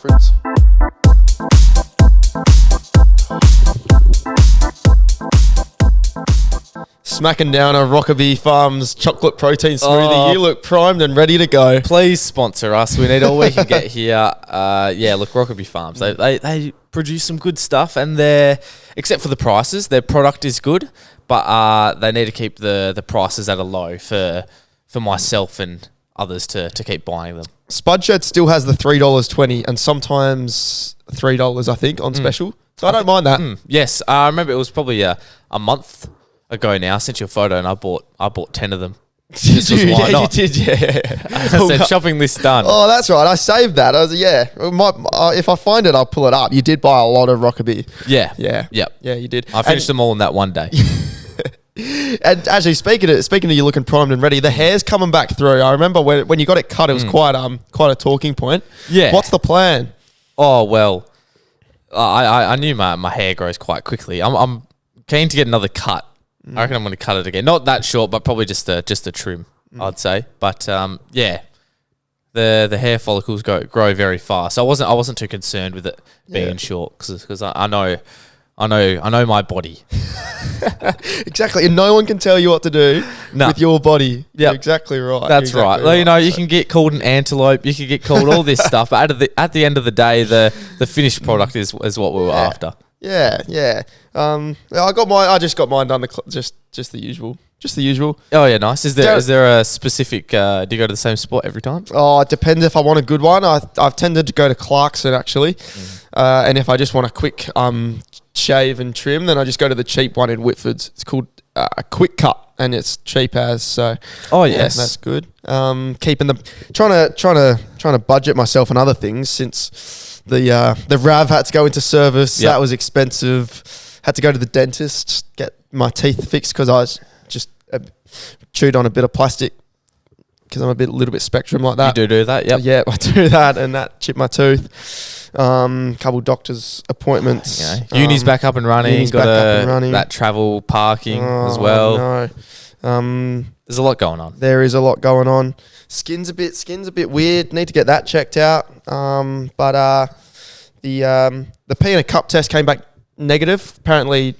difference. Smacking down a Rockerbee Farms chocolate protein smoothie. You look primed and ready to go. Please sponsor us. We need all we can get here. Look, Rockerbee Farms. They produce some good stuff, and except for the prices, their product is good, but they need to keep the prices at a low for myself and others to keep buying them. Spud Shed still has the $3.20 and sometimes $3, I think, on special. So I don't mind that. Yes, I remember it was probably a month ago now. I sent you a photo and I bought 10 of them. Did you? Why Yeah, not? you did, yeah. I said shopping list done. Oh, that's right. I saved that. I was if I find it, I'll pull it up. You did buy a lot of Rockerbee. Yeah. Yeah. Yep. Yeah, you did. I finished them all in that one day. And actually, speaking of you looking primed and ready, the hair's coming back through. I remember when you got it cut, it was quite a talking point. Yeah. What's the plan? Oh, well, I knew my hair grows quite quickly. I'm keen to get another cut. I reckon I'm going to cut it again. Not that short, but probably just a trim, I'd say. But the hair follicles grow very fast. So I wasn't too concerned with it being short because I know my body. Exactly, and no one can tell you what to do with your body. Yeah, exactly right. That's exactly right. Well, you can get called an antelope. You can get called all this stuff, but at the end of the day, the finished product is what we were after. Yeah. I just got mine done. Just the usual. Just the usual. Oh yeah, nice. Is there a specific? Do you go to the same spot every time? Oh, it depends if I want a good one. I've tended to go to Clarkson actually, and if I just want a quick shave and trim, then I just go to the cheap one in Whitford's. It's called a Quick Cut, and it's cheap as so. Oh yes, that's good. Keeping trying to budget myself on other things since the RAV had to go into service. That was expensive. Had to go to the dentist, get my teeth fixed because I was just chewed on a bit of plastic because I'm a little bit spectrum like that. You do that, yep. Yeah, I do that, and that chipped my tooth. Couple doctor's appointments. Uni's back up and running. That travel parking as well. No. There's a lot going on. There is a lot going on. Skin's a bit weird. Need to get that checked out. But the pee in a cup test came back negative. Apparently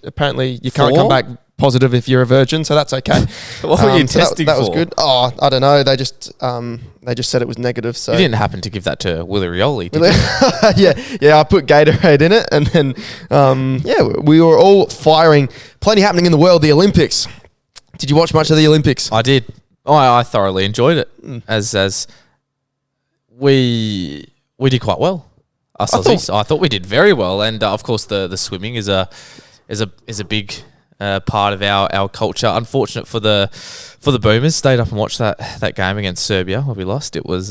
you can't come back positive if you're a virgin, so that's okay. What were you testing that for? was good. Oh, I don't know. They just said it was negative. So you didn't happen to give that to Willie Rioli, did you? yeah. I put Gatorade in it, and then we were all firing. Plenty happening in the world. The Olympics. Did you watch much of the Olympics? I did. Oh, I thoroughly enjoyed it. As we did quite well. I thought we did very well, and of course the swimming is a big part of our culture. Unfortunate for the Boomers, stayed up and watched that game against Serbia where we lost. It was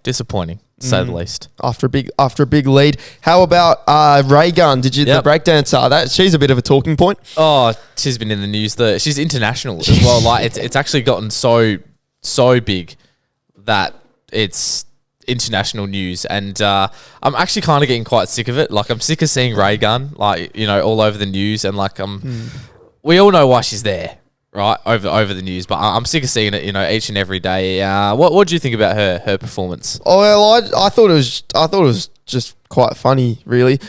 disappointing to say the least. After a big lead. How about Ray Gunn? Did you the breakdancer? She's a bit of a talking point. Oh, she's been in the news. She's international as well. Like it's actually gotten so big that it's international news, and I'm actually kind of getting quite sick of it. Like I'm sick of seeing Ray Gunn all over the news, and like we all know why she's there, right? Over the news, but I'm sick of seeing it, each and every day. What do you think about her performance? Oh well, I thought it was just quite funny, really.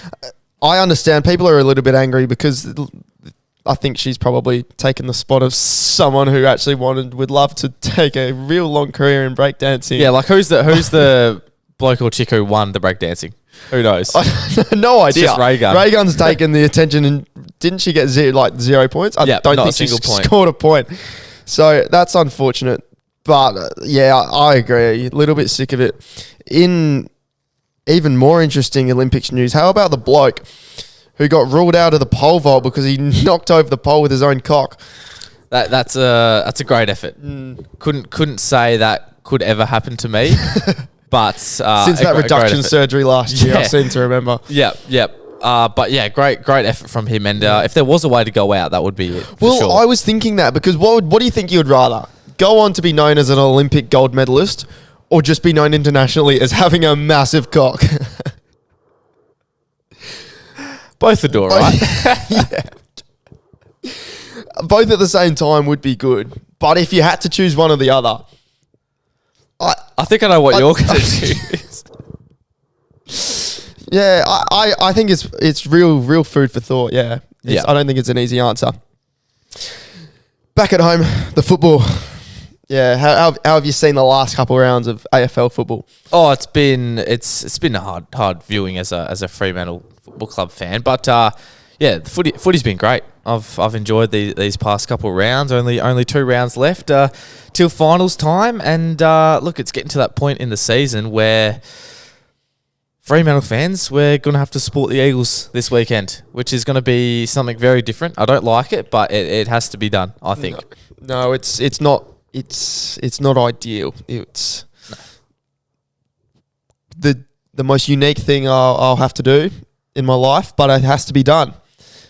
I understand people are a little bit angry because I think she's probably taken the spot of someone who actually would love to take a real long career in breakdancing. Yeah, like who's the bloke or chick who won the breakdancing? Who knows? No idea. It's just Ray Gunn. Ray Gunn's taken the attention, and didn't she get 0 points? I don't think she scored a point. So that's unfortunate. But I agree. A little bit sick of it. In even more interesting Olympics news, how about the bloke who got ruled out of the pole vault because he knocked over the pole with his own cock? That's a great effort. Couldn't say that could ever happen to me. But since that reduction surgery last year, I seem to remember. Yep. But yeah, great effort from him. And if there was a way to go out, that would be it. Well, sure. I was thinking that because what do you think you would rather? Go on to be known as an Olympic gold medalist, or just be known internationally as having a massive cock? Both would do all right. Yeah. Both at the same time would be good. But if you had to choose one or the other, I think I know what you're going to choose. Yeah, I think it's real food for thought. Yeah. I don't think it's an easy answer. Back at home, the football. Yeah, how have you seen the last couple of rounds of AFL football? Oh, it's been a hard viewing as a Fremantle Football Club fan, but the footy's been great. I've enjoyed these past couple of rounds. Only 2 rounds left till finals time, and look, it's getting to that point in the season where Fremantle fans, we're going to have to support the Eagles this weekend, which is going to be something very different. I don't like it, but it has to be done, I think. No, it's not. It's not ideal. It's the most unique thing I'll have to do in my life, but it has to be done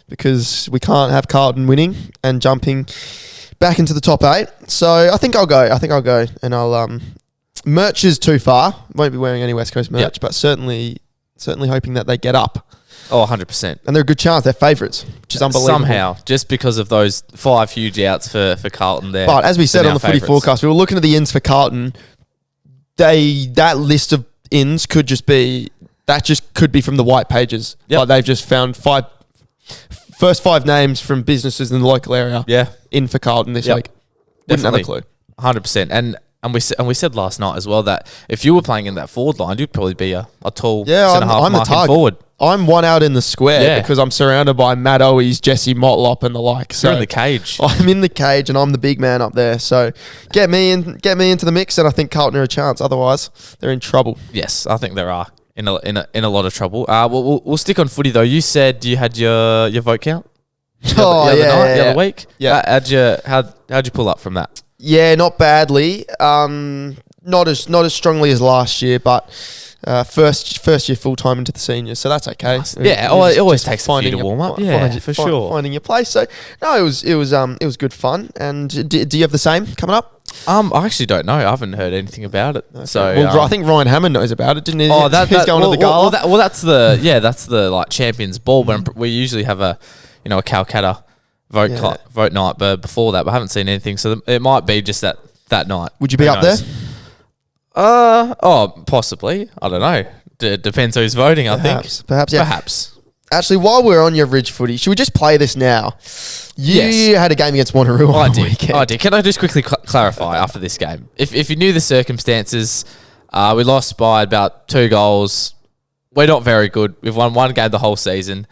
because we can't have Carlton winning and jumping back into the top 8. So I think I'll go. And I'll merch is too far. Won't be wearing any West Coast merch, but certainly hoping that they get up. Oh, 100%. And they're a good chance. They're favourites, which is unbelievable. Somehow, just because of those 5 huge outs for Carlton there. But as we said on the footy forecast, we were looking at the ins for Carlton. That list of ins could just be from the white pages. Yep. Like they've just found first 5 names from businesses in the local area. Yeah. In for Carlton this week. Wouldn't have a clue. 100%. And we said last night as well that if you were playing in that forward line, you'd probably be a tall centre-half marking forward. I'm one out in the square because I'm surrounded by Matt Owies, Jesse Motlop and the like. So you're in the cage. I'm in the cage and I'm the big man up there. So get me into the mix, and I think Carlton are a chance. Otherwise, they're in trouble. Yes, I think there are in a lot of trouble. We'll stick on footy though. You said you had your vote count the other week. Yeah. How'd you pull up from that? Yeah, not badly. Not as strongly as last year, but first year full time into the seniors, so that's okay. Yeah, it always takes a few to warm up. Yeah, for sure. Finding your place. So no, it was good fun. And do you have the same coming up? I actually don't know. I haven't heard anything about it. Okay. So I think Ryan Hammond knows about it, didn't he? Oh, he's going to the gala. That's the like Champions Ball. But we usually have a Calcutta vote night, but before that, we haven't seen anything. So it might be just that night. Would you be up there? Possibly. I don't know. Depends who's voting, I think. Perhaps, yeah. Perhaps. Actually, while we're on your Ridge footy, should we just play this now? You had a game against Wanneroo on the weekend. I did. Can I just quickly clarify after this game? If you knew the circumstances, we lost by about 2 goals. We're not very good. We've won 1 game the whole season.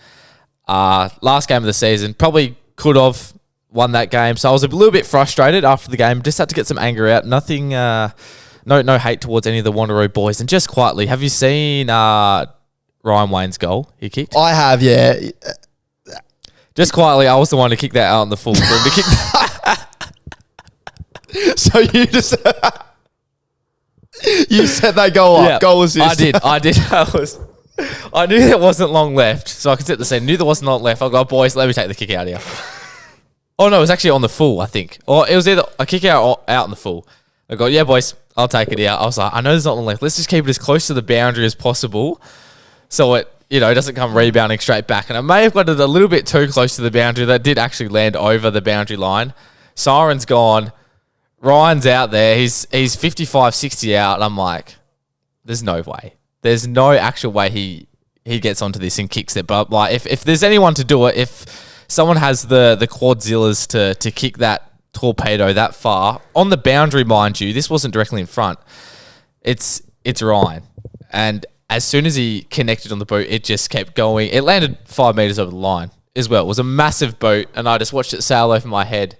Last game of the season, probably could have won that game. So I was a little bit frustrated after the game. Just had to get some anger out. Nothing... No hate towards any of the Wanneroo boys. And just quietly, have you seen Ryan Wayne's goal he kicked? I have, yeah. Just quietly, I was the one to kick that out in the full for him to kick that. So you just... you set that goal up. Goal assist. I did. I knew there wasn't long left, so I could set the scene. Knew there wasn't long left. I go, boys, let me take the kick out here. Oh, no, it was actually on the full, I think. Or it was either a kick out or out in the full. I go, yeah, boys, I'll take it out. I was like, I know there's not long left. Let's just keep it as close to the boundary as possible so it, doesn't come rebounding straight back. And I may have got it a little bit too close to the boundary. That did actually land over the boundary line. Siren's gone. Ryan's out there. He's 55, 60 out. And I'm like, there's no way. There's no actual way he gets onto this and kicks it. But like, if there's anyone to do it, if someone has the quadzillas to kick that torpedo that far on the boundary, mind you, this wasn't directly in front. It's Ryan, and as soon as he connected on the boot, it just kept going. It landed 5 meters over the line as well. It was a massive boot, and I just watched it sail over my head.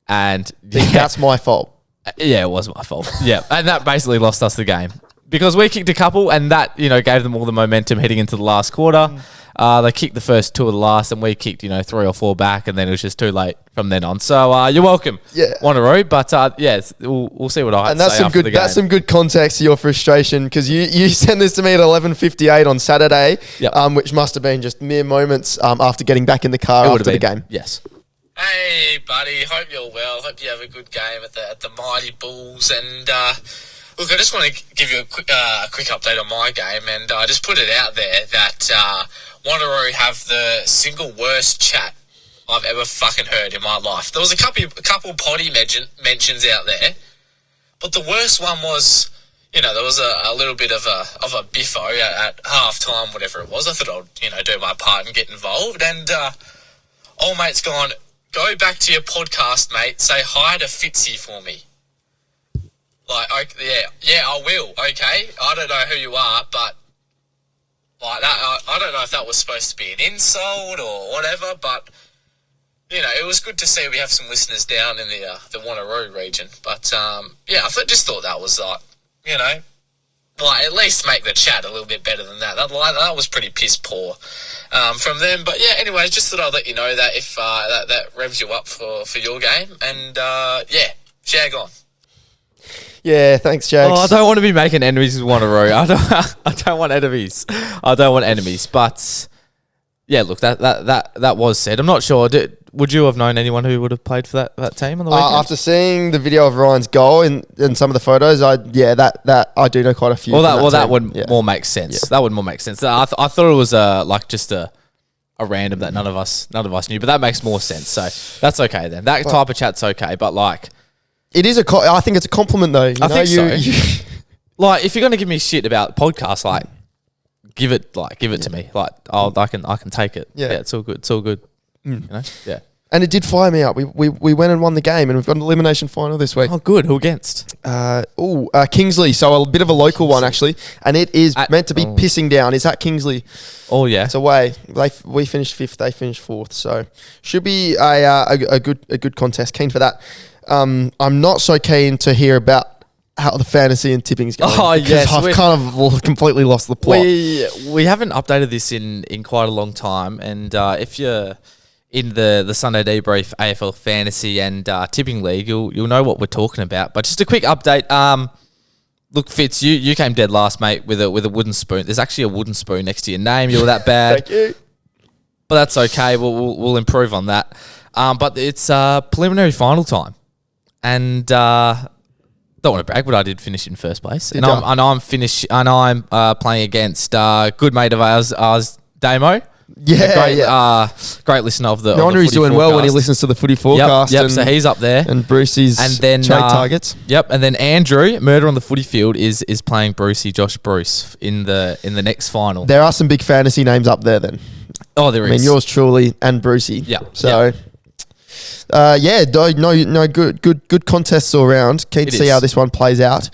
And that's my fault. Yeah, it was my fault. Yeah, and that basically lost us the game because we kicked a couple, and that gave them all the momentum heading into the last quarter. They kicked the first 2 of the last, and we kicked 3 or 4 back, and then it was just too late from then on. So you're welcome, Wanneroo. But we'll see what I have to say after the game. That's some good context to your frustration because you sent this to me at 11:58 on Saturday, which must have been just mere moments after getting back in the car after the game. Yes. Hey, buddy. Hope you're well. Hope you have a good game at the Mighty Bulls. And look, I just want to give you a quick update on my game, and I just put it out there that Wanneroo have the single worst chat I've ever fucking heard in my life. There was a couple potty mentions out there, but the worst one was, there was a little bit of a biffo at half time, whatever it was. I thought I'd, do my part and get involved. And old mate's gone, go back to your podcast, mate. Say hi to Fitzy for me. Like, yeah, I will. Okay, I don't know who you are, but like that, I don't know if that was supposed to be an insult or whatever. But it was good to see we have some listeners down in the Wanneroo region. But I just thought that was at least make the chat a little bit better than that. That was pretty piss poor from them. But yeah, anyways, just thought I'd let you know that if that revs you up for your game. And Jag on. Yeah, thanks, Jags. Oh, I don't want to be making enemies with Wanneroo. I don't want enemies. I don't want enemies. But yeah, look, that was said. I'm not sure. Would you have known anyone who would have played for that team on the weekend? After seeing the video of Ryan's goal and some of the photos, I do know quite a few. That would more make sense. Yeah. That would more make sense. I thought it was just a random that none of us knew, but that makes more sense. So that's okay then. That type of chat's okay, but like. It is I think it's a compliment though. I think so. Like, if you're going to give me shit about podcasts, like, give it to me. Like, I can take it. Yeah, it's all good. It's all good. Yeah. And it did fire me up. We went and won the game, and we've got an elimination final this week. Oh, good. Who against? Kingsley. So a bit of a local one actually, and it is meant to be pissing down. Is that Kingsley? Oh yeah, it's away. We finished 5th. They finished 4th. So should be a good contest. Keen for that. I'm not so keen to hear about how the fantasy and tipping is going. Oh yes, I've kind of completely lost the plot. We haven't updated this in quite a long time, and if you're in the Sunday Debrief AFL Fantasy and Tipping League, you'll know what we're talking about. But just a quick update. Look, Fitz, you came dead last, mate, with a wooden spoon. There's actually a wooden spoon next to your name. You were that bad. Thank you. But that's okay. We'll improve on that. But it's preliminary final time. And don't want to brag, but I did finish in first place. And I'm playing against a good mate of ours, Damo. Yeah, great listener of the. No wonder he's doing forecast. Well when he listens to the footy forecast. Yep. So he's up there, and Brucey's trade targets. Yep, and then Andrew, Murder on the Footy Field, is playing Josh Bruce in the next final. There are some big fantasy names up there. Then, there is. I mean, yours truly and Brucey. Yeah. So. Yep. Good contests all around. Keen to see how this one plays out.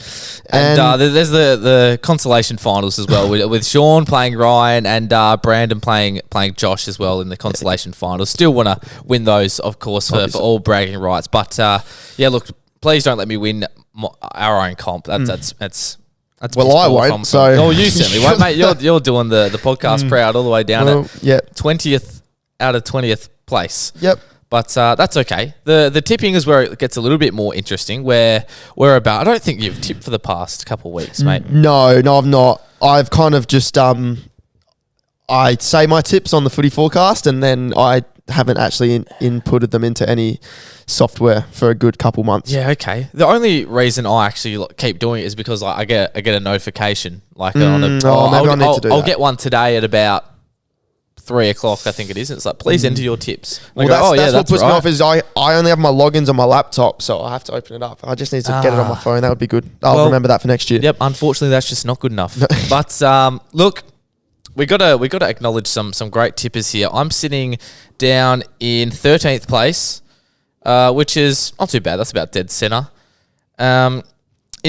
And there's the consolation finals as well with Sean playing Ryan and Brandon playing Josh as well in the consolation finals. Still want to win those, of course, for all bragging rights. But look, please don't let me win our own comp. That's well, I won't. So you certainly won't, mate. You're doing the podcast proud all the way down at 20th out of 20th place. Yep. But that's okay. The tipping is where it gets a little bit more interesting. Where we're about. I don't think you've tipped for the past couple of weeks, mate. No, I've not. I've kind of just I say my tips on the footy forecast, and then I haven't actually inputted them into any software for a good couple months. Yeah, okay. The only reason I actually keep doing it is because I get a notification maybe I need to do that. I'll get one today at about 3 o'clock, I think it is. It's like, please enter your tips. Well, that's what puts me off is I only have my logins on my laptop, so I have to open it up. I just need to get it on my phone. That would be good. I'll remember that for next year. Yep. Unfortunately, that's just not good enough. But look, we gotta acknowledge some great tippers here. I'm sitting down in 13th place, which is not too bad. That's about dead center. In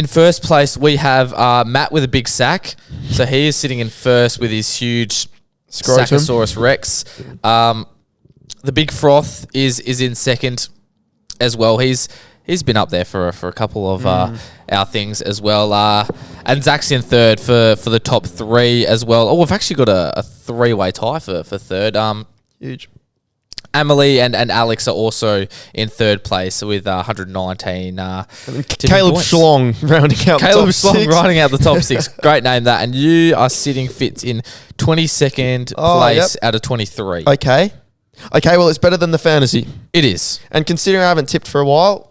first place, we have Matt with a big sack. So he is sitting in first with his huge Saccosaurus Rex. The Big Froth is in second as well. He's been up there for a couple of our things as well. And Zach's in third for the top 3 as well. Oh, we've actually got a 3-way tie for third. Huge. Emily and Alex are also in third place with 119. Caleb Schlong rounding out the top 6. Great name that. And you are sitting Fitz in 22nd place out of 23. Okay, well, it's better than the fantasy. It is. And considering I haven't tipped for a while,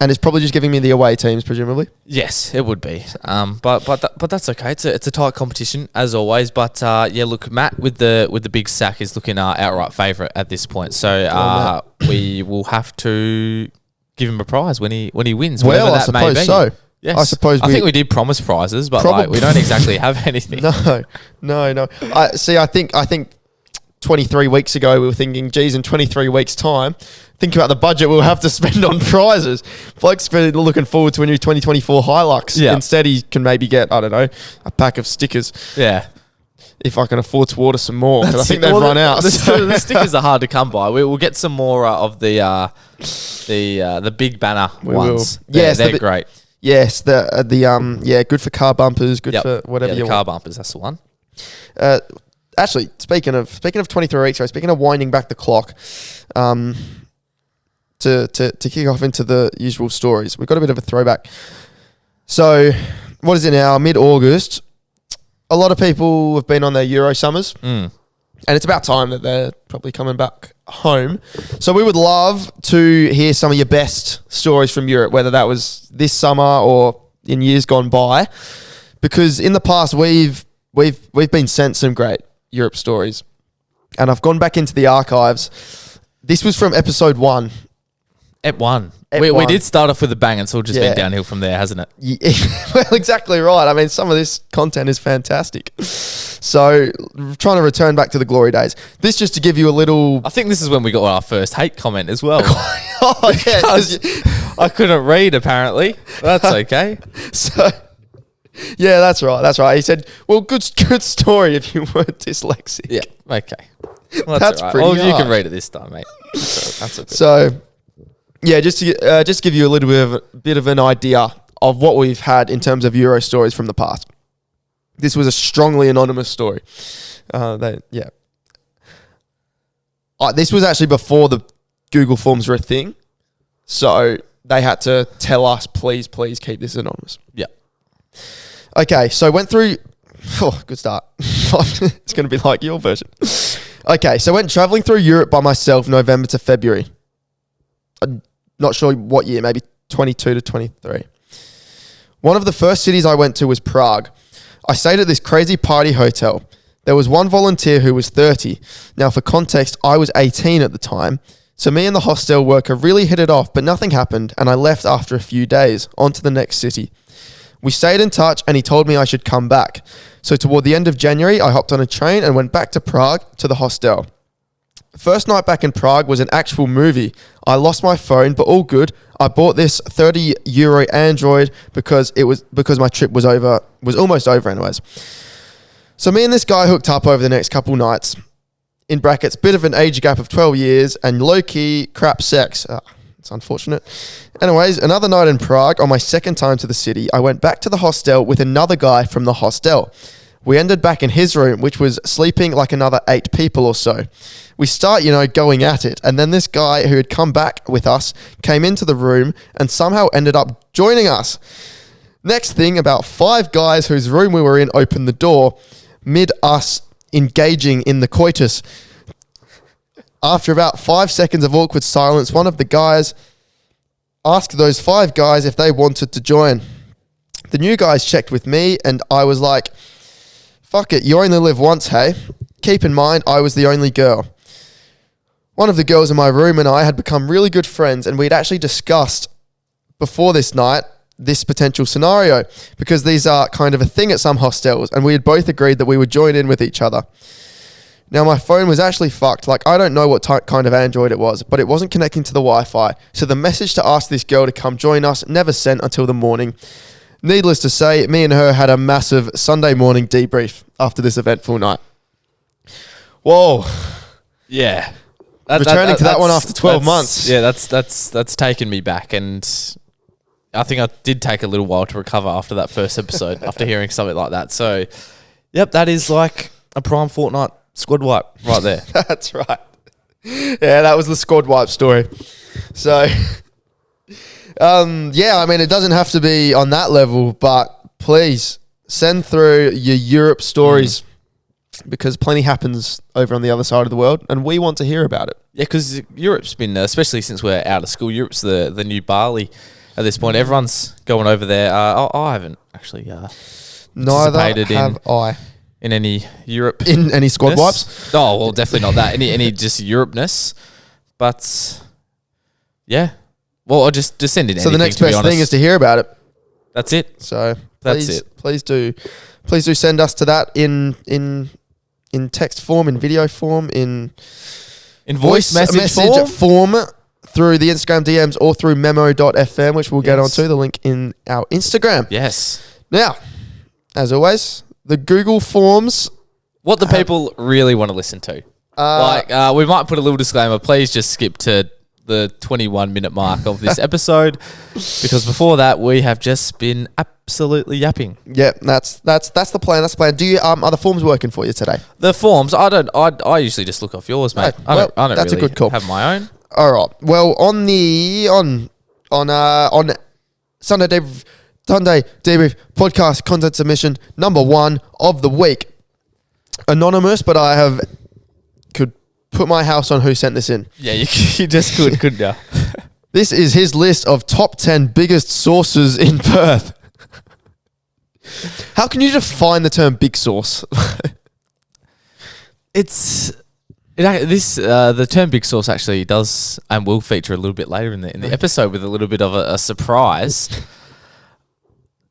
and it's probably just giving me the away teams, presumably. Yes, it would be. But that's okay. It's a tight competition as always. But look, Matt with the big sack is looking outright favourite at this point. So we will have to give him a prize when he wins. Well, I suppose so. Yes. I suppose I think we did promise prizes, but we don't exactly have anything. No. I think 23 weeks ago we were thinking, geez, in 23 weeks' time, think about the budget we'll have to spend on prizes. Bloke's been looking forward to a new 2024 Hilux. Yeah. Instead, he can maybe get, I don't know, a pack of stickers. Yeah. If I can afford to order some more, because I think they've run out. The stickers are hard to come by. We'll get some more of the big banner ones. Yes, they're great. Yes, good for car bumpers, good for whatever you want. Car bumpers, that's the one. Actually, speaking of 23 weeks ago, speaking of winding back the clock, to kick off into the usual stories, we've got a bit of a throwback. So, what is it now? Mid-August. A lot of people have been on their Euro summers, and it's about time that they're probably coming back home. So we would love to hear some of your best stories from Europe, whether that was this summer or in years gone by, because in the past we've been sent some great Europe stories, and I've gone back into the archives. This was from episode 1. We did start off with a bang, and it's all just been downhill from there, hasn't it? Yeah, well, exactly right. I mean, some of this content is fantastic. So, trying to return back to the glory days. This just to give you a little... I think this is when we got our first hate comment as well. Oh, yeah. I couldn't read, apparently. That's okay. So, yeah, that's right. He said, well, good story if you weren't dyslexic. Yeah, okay. Well, that's right. pretty Well, you hard. can read it this time, mate. That's okay. So... yeah, just to give you a little bit of an idea of what we've had in terms of Euro stories from the past. This was a strongly anonymous story. This was actually before the Google Forms were a thing, so they had to tell us, please keep this anonymous. Yeah. Okay, so went through... oh, good start. It's going to be like your version. Okay, so went travelling through Europe by myself November to February. Not sure what year, maybe 22 to 23. One of the first cities I went to was Prague. I stayed at this crazy party hotel. There was one volunteer who was 30. Now, for context, I was 18 at the time. So me and the hostel worker really hit it off, but nothing happened, and I left after a few days, on to the next city. We stayed in touch, and he told me I should come back. So toward the end of January, I hopped on a train and went back to Prague to the hostel. First night back in Prague was an actual movie. I lost my phone, but all good. I bought this €30 Android because my trip was almost over anyways. So me and this guy hooked up over the next couple nights. In brackets, bit of an age gap of 12 years and low-key crap sex. It's unfortunate. Anyways, another night in Prague, on my second time to the city, I went back to the hostel with another guy from the hostel. We ended back in his room, which was sleeping like another 8 people or so. We start, going at it. And then this guy who had come back with us came into the room and somehow ended up joining us. Next thing, about 5 guys whose room we were in opened the door mid us engaging in the coitus. After about 5 seconds of awkward silence, one of the guys asked those 5 guys if they wanted to join. The new guys checked with me and I was like, fuck it, you only live once, hey? Keep in mind, I was the only girl. One of the girls in my room and I had become really good friends, and we'd actually discussed before this night this potential scenario, because these are kind of a thing at some hostels, and we had both agreed that we would join in with each other. Now, my phone was actually fucked. Like, I don't know what kind of Android it was, but it wasn't connecting to the Wi-Fi. So the message to ask this girl to come join us never sent until the morning. Needless to say, me and her had a massive Sunday morning debrief after this eventful night. Whoa. Yeah. Returning to that one after 12 months. Yeah, that's taken me back, and I think I did take a little while to recover after that first episode, after hearing something like that. So, yep, that is like a prime fortnight squad wipe right there. That's right. Yeah, that was the squad wipe story. So, yeah, I mean, it doesn't have to be on that level, but please send through your Europe stories. Because plenty happens over on the other side of the world, and we want to hear about it. Yeah, because Europe's been, especially since we're out of school, Europe's the new Bali at this point. Everyone's going over there. I haven't actually participated in any Europe. In any squad wipes? Oh, well, definitely not that. Any just Europe-ness. But, yeah. Well, I'll just send in anything, so the next best thing is to hear about it. That's it. So That's it. Please do send us to that in text form, in video form, in voice message form through the Instagram DMs or through memo.fm, which we'll get onto, the link in our Instagram. Yes. Now, as always, the Google Forms. What the people really want to listen to. We might put a little disclaimer. Please just skip to the 21-minute mark of this episode, because before that we have just been absolutely yapping. Yeah, that's the plan. That's the plan. Do you are the forms working for you today? The forms, I usually just look off yours, mate. I don't that's really a good call. Have my own. All right. Well, on Sunday Debrief podcast content submission number 1 of the week. Anonymous, but I could put my house on who sent this in. Yeah, you just could, couldn't you? This is his list of top 10 biggest sources in Perth. How can you define the term big source? The term big source actually does and will feature a little bit later in the episode with a little bit of a surprise.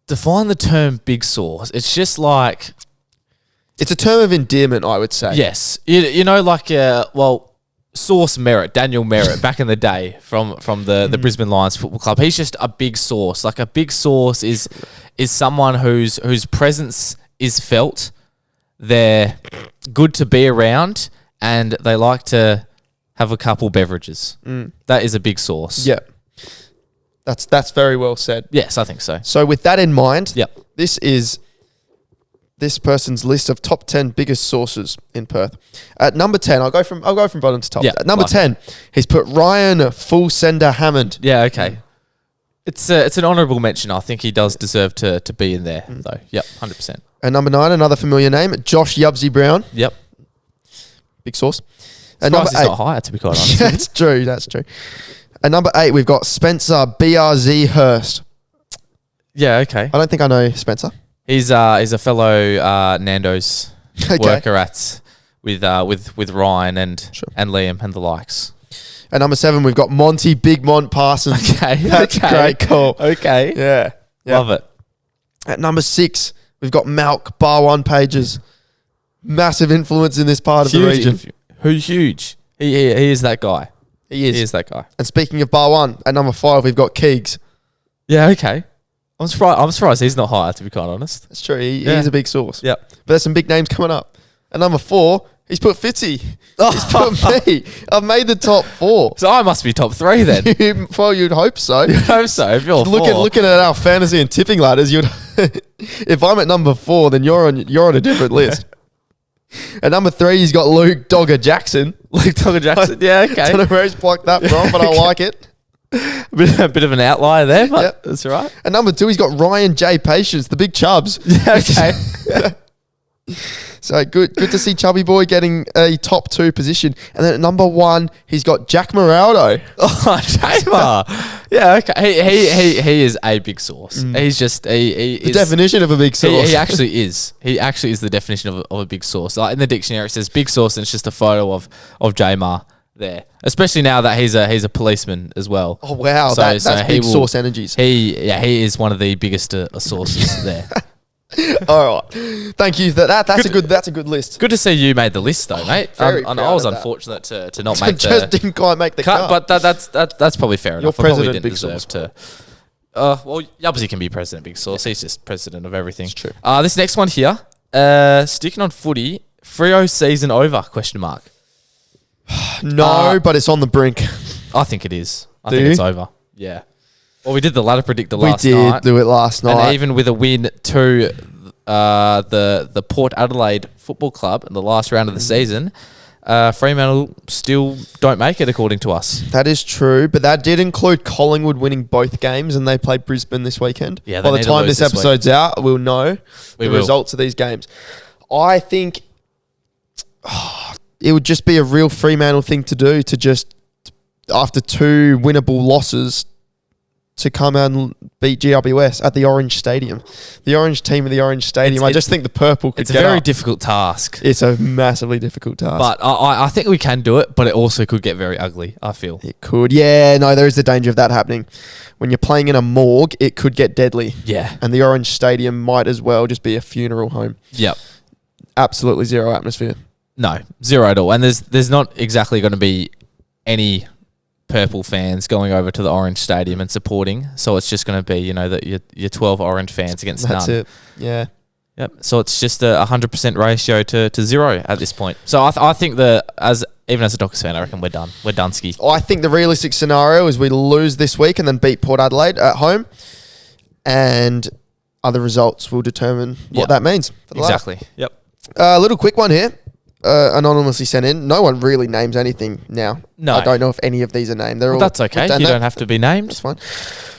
Define the term big source. It's just like... It's a term of endearment, I would say. Yes. Source Merritt, Daniel Merritt, back in the day from the Brisbane Lions Football Club. He's just a big source. Like, a big source is someone whose presence is felt. They're good to be around, and they like to have a couple beverages. That is a big source. Yeah. That's very well said. Yes, I think so. So with that in mind, yep. This is this person's list of top 10 biggest sources in Perth. At number 10, I'll go from bottom to top. Yep, At number 10, he's put Ryan Full Sender Hammond. Yeah, okay. It's an honourable mention. I think he does deserve to be in there, though. Yep, 100%. At number 9, another familiar name, Josh Yubsy Brown. Yep. Big source. At number 8, he's not higher, to be quite honest. That's true. At number 8, we've got Spencer BRZ Hurst. Yeah, okay. I don't think I know Spencer. He's a fellow Nando's worker with Ryan and Liam and the likes. At number 7, we've got Monty Big Mont Parsons. Okay, that's a great call. Okay, yeah, love it. At number 6, we've got Malk Bar 1 Pages. Massive influence in this part of the region. Who's huge? He is that guy. He is that guy. And speaking of Bar 1, at number 5, we've got Keegs. Yeah, okay. I'm surprised he's not higher, to be quite honest. That's true. He's a big source. Yep. But there's some big names coming up. At number 4, he's put Fitzy. He's put me. I've made the top 4. So I must be top 3 then. Well, you'd hope so. You'd hope so. If you're looking at our fantasy and tipping ladders, you'd. If I'm at number 4, then you're on a different list. At number 3, he's got Luke Dogger Jackson. Luke Dogger Jackson. Yeah, okay. I don't know where he's plucked that from, but I like it. A bit of an outlier there, but that's all right. At number 2, he's got Ryan J. Patience, the big Chubbs. Yeah, okay. So good to see Chubby Boy getting a top 2 position. And then at number 1, he's got Jack Moraldo. Oh, Jamer. Yeah, okay. He is a big source. He's just the definition of a big source. He actually is. He actually is the definition of a big source. Like in the dictionary, it says big source, and it's just a photo of Jamer there. Especially now that he's a policeman as well. Oh wow, that's big source energies. He is one of the biggest sources there. All right, thank you. That's a good list. Good to see you made the list though, mate. I was unfortunate to not make just didn't quite make the cut. But that's probably fair enough. You're president, big source. Well, Yubsy can be president, big source. He's just president of everything. It's true. This next one here, sticking on footy, Freo season over? ? No, but it's on the brink. I think it is. I think it's over. Yeah. Well, we did the ladder predictor last night. We did do it last night. And even with a win to the Port Adelaide Football Club in the last round of the season, Fremantle still don't make it, according to us. That is true, but that did include Collingwood winning both games, and they played Brisbane this weekend. Yeah, by the time this episode's out, we'll know the results of these games. I think it would just be a real Fremantle thing to do to just, after 2 winnable losses, to come out and beat GWS at the Orange Stadium. The Orange team of the Orange Stadium. I just think the purple could get It's a very up. difficult task. It's a massively difficult task. But I think we can do it, but it also could get very ugly, I feel. It could. Yeah, no, there is the danger of that happening. When you're playing in a morgue, it could get deadly. Yeah. And the Orange Stadium might as well just be a funeral home. Yep. Absolutely zero atmosphere. No, zero at all. And there's not exactly going to be any purple fans going over to the Orange Stadium and supporting. So it's just going to be, your 12 Orange fans against That's none. it. Yeah. Yep. So it's just a 100% ratio to zero at this point. So I think even as a Dockers fan, I reckon we're done. We're done ski. I think the realistic scenario is we lose this week and then beat Port Adelaide at home, and other results will determine what that means. For the Exactly. Yep. A little quick one here. Anonymously sent in. No one really names anything now. No. I don't know if any of these are named. They're all. That's okay. You don't have to be named. That's fine.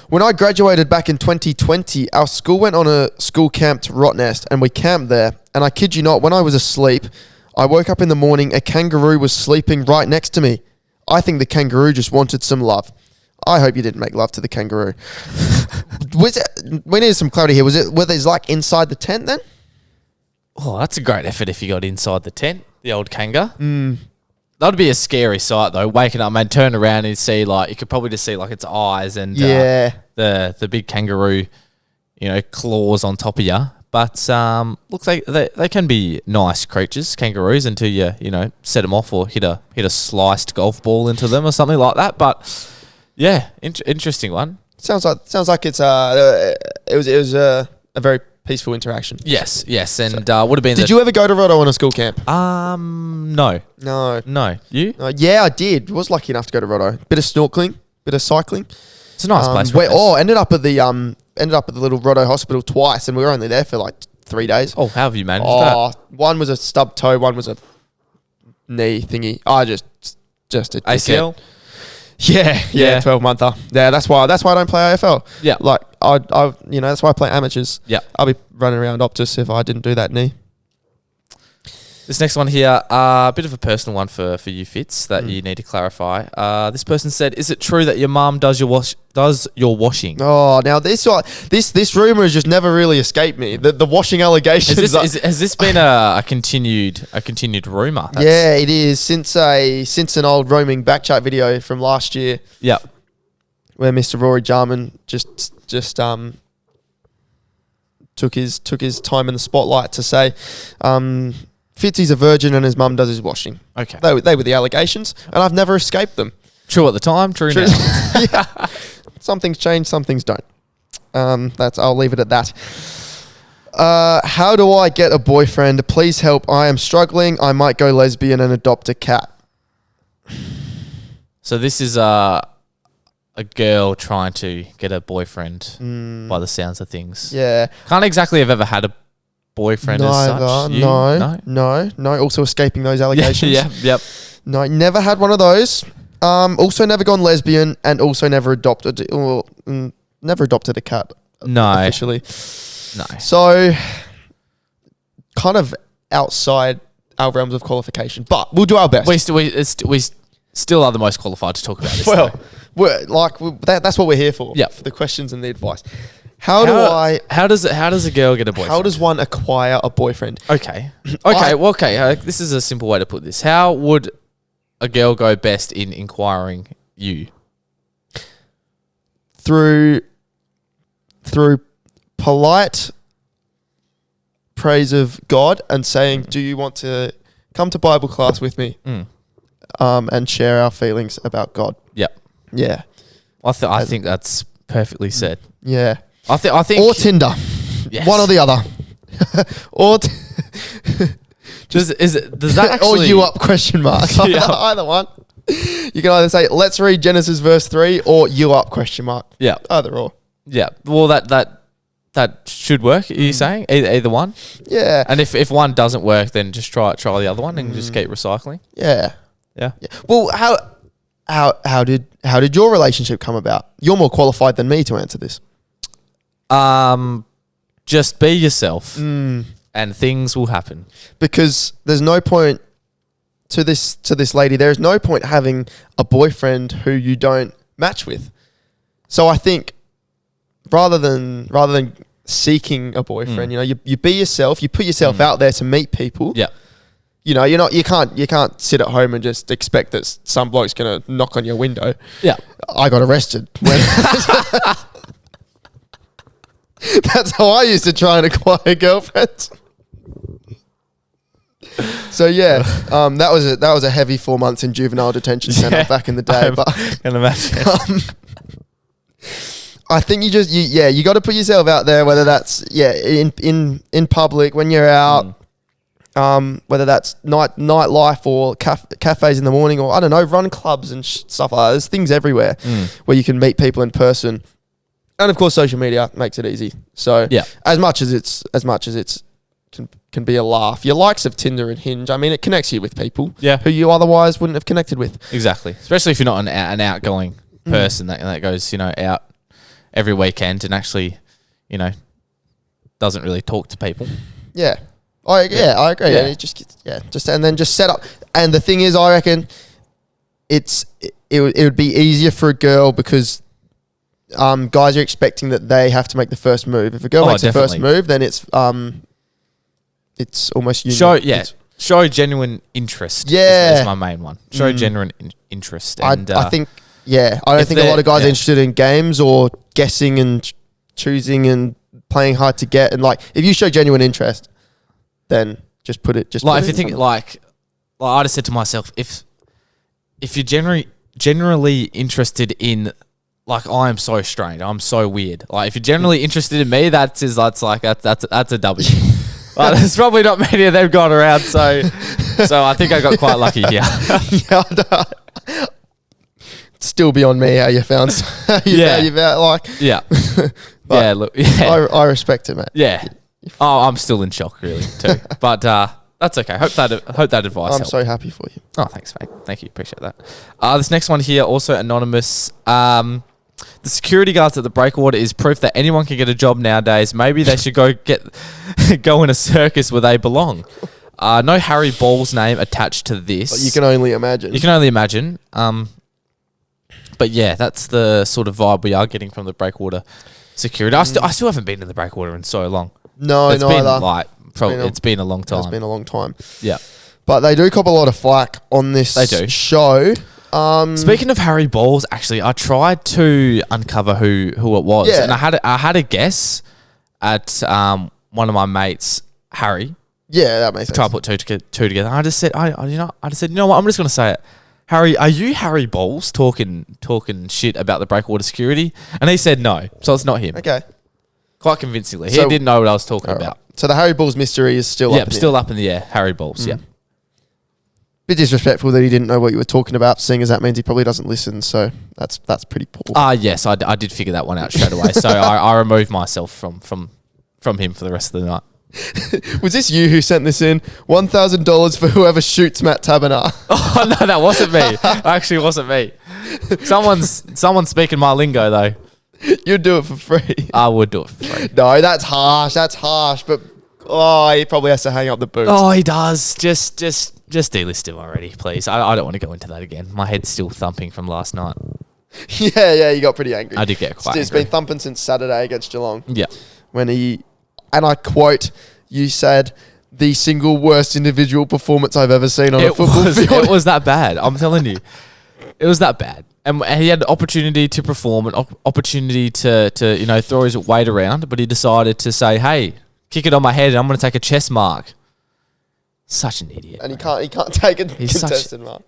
When I graduated back in 2020, our school went on a school camp to Rottnest, and we camped there. And I kid you not, when I was asleep, I woke up in the morning, a kangaroo was sleeping right next to me. I think the kangaroo just wanted some love. I hope you didn't make love to the kangaroo. We needed some clarity here. Were these like inside the tent then? Oh, that's a great effort if you got inside the tent, the old kanga. That'd be a scary sight though. Waking up and turn around and see you could probably just see its eyes and the big kangaroo, claws on top of you. But looks like they can be nice creatures, kangaroos, until you set them off or hit a sliced golf ball into them or something like that. But yeah, interesting one. Sounds like it's it was a very peaceful interaction. Yes, and would have been. Did you ever go to Roto on a school camp? No. You? Yeah, I did. Was lucky enough to go to Roto. Bit of snorkeling, bit of cycling. It's a nice place. Ended up at the little Roto hospital twice, and we were only there for like 3 days. Oh, how have you managed that? One was a stub toe, one was a knee thingy. I just a ACL. Yeah, 12-monther. Yeah, that's why I don't play AFL. Yeah, like I that's why I play amateurs. Yeah, I'll be running around Optus if I didn't do that knee. This next one here, a bit of a personal one for you, Fitz, that you need to clarify. This person said, "Is it true that your mum does your washing?" Oh, now this rumor has just never really escaped me. The washing allegations. Has this been a continued rumor? Yeah, it is since an old roaming backchat video from last year. Yeah, where Mr. Rory Jarman just took his time in the spotlight to say. Fitzy's a virgin and his mum does his washing. Okay. They were the allegations, and I've never escaped them. True at the time, true now. Yeah. Some things change, some things don't. I'll leave it at that. How do I get a boyfriend? Please help. I am struggling. I might go lesbian and adopt a cat. So this is a girl trying to get a boyfriend by the sounds of things. Yeah. Can't exactly have ever had a boyfriend as such. No. Also escaping those allegations. Yep. No, never had one of those. Also never gone lesbian, and also never adopted a cat. No. Officially. No. So kind of outside our realms of qualification, but we'll do our best. We still are the most qualified to talk about this. That's what we're here for. Yeah. For the questions and the advice. How does a girl get a boyfriend? How does one acquire a boyfriend? Okay. This is a simple way to put this. How would a girl go best in inquiring you? Through polite praise of God and saying, "Do you want to come to Bible class with me?" And share our feelings about God. Yep. Yeah. I think that's perfectly said. Yeah. I think or Tinder. Yes. One or the other. Or does that actually or you up question mark. Either one. You can either say, "Let's read Genesis verse 3," or "You up question mark." Yeah. Either or. Yeah. Well, that should work. Are you saying either one? Yeah. And if one doesn't work, then just try the other one and just keep recycling. Yeah. Yeah. Well, how did your relationship come about? You're more qualified than me to answer this. Just be yourself, and things will happen. Because there's no point to this lady. There is no point having a boyfriend who you don't match with. So I think rather than seeking a boyfriend, you know, you be yourself. You put yourself out there to meet people. Yeah. You know, you can't sit at home and just expect that some bloke's gonna knock on your window. Yeah. I got arrested. That's how I used to try and acquire girlfriends. So yeah, that was a heavy 4 months in juvenile detention center back in the day. But can imagine. I think you got to put yourself out there, whether that's in public when you're out, whether that's nightlife or cafes in the morning, or I don't know, run clubs and stuff like that. There's things everywhere where you can meet people in person, and of course, social media makes it easy. So as much as it's can be a laugh. Your likes of Tinder and Hinge, I mean, it connects you with people who you otherwise wouldn't have connected with. Exactly, especially if you're not an outgoing person that goes, you know, out every weekend and actually, you know, doesn't really talk to people. Yeah. I agree. Yeah. And then just set up. And the thing is, I reckon it would be easier for a girl because guys are expecting that they have to make the first move. If a girl makes the first move, then it's almost show genuine interest. Yeah, is my main one. Show genuine interest. And I think I don't think a lot of guys are interested in games or guessing and choosing and playing hard to get. And like, if you show genuine interest, then just put it. Just like put if it you think like I just said to myself, if you're generally interested in, like, I am so strange, I'm so weird. Like, if you're generally interested in me, that's a W. Well, there's probably not many of them gone around, so I think I got quite lucky here. Still beyond me how you found I respect it, mate. Yeah. Oh, I'm still in shock, really, too. But that's okay. Hope that advice helped. I'm so happy for you. Oh, thanks, mate. Thank you. Appreciate that. This next one here, also anonymous. The security guards at the breakwater is proof that anyone can get a job nowadays. Maybe they should go in a circus where they belong. No Harry Ball's name attached to this. You can only imagine. But yeah, that's the sort of vibe we are getting from the breakwater security. I still haven't been to the breakwater in so long. No, it's been it's been a long time. It's been a long time. Yeah, but they do cop a lot of flack on this show. Speaking of Harry Balls, actually, I tried to uncover who it was, and I had a guess at one of my mates, Harry. Yeah, that makes sense. Try to put two together. I just said, you know what? I'm just going to say it. Harry, are you Harry Balls talking shit about the breakwater security? And he said no, so it's not him. Okay. Quite convincingly. He didn't know what I was talking about. So the Harry Balls mystery is still up in the air. Harry Balls, Bit disrespectful that he didn't know what you were talking about, seeing as that means he probably doesn't listen, so that's pretty poor. Yes, I did figure that one out straight away. So I removed myself from him for the rest of the night. Was this you who sent this in? $1,000 for whoever shoots Matt Taberner. Oh no, that wasn't me. Actually, it wasn't me. Someone's speaking my lingo though. You'd do it for free. I would do it for free. No, that's harsh. But he probably has to hang up the boots. Oh, he does. Just delist him already, please. I don't want to go into that again. My head's still thumping from last night. Yeah, you got pretty angry. I did get quite angry. It's been thumping since Saturday against Geelong. Yeah. When and I quote, you said, the single worst individual performance I've ever seen on a football field. It was that bad. I'm telling you. It was that bad. And he had the opportunity to perform, an opportunity to throw his weight around, but he decided to say, hey, kick it on my head and I'm going to take a chest mark. Such an idiot. And he can't take a contested mark.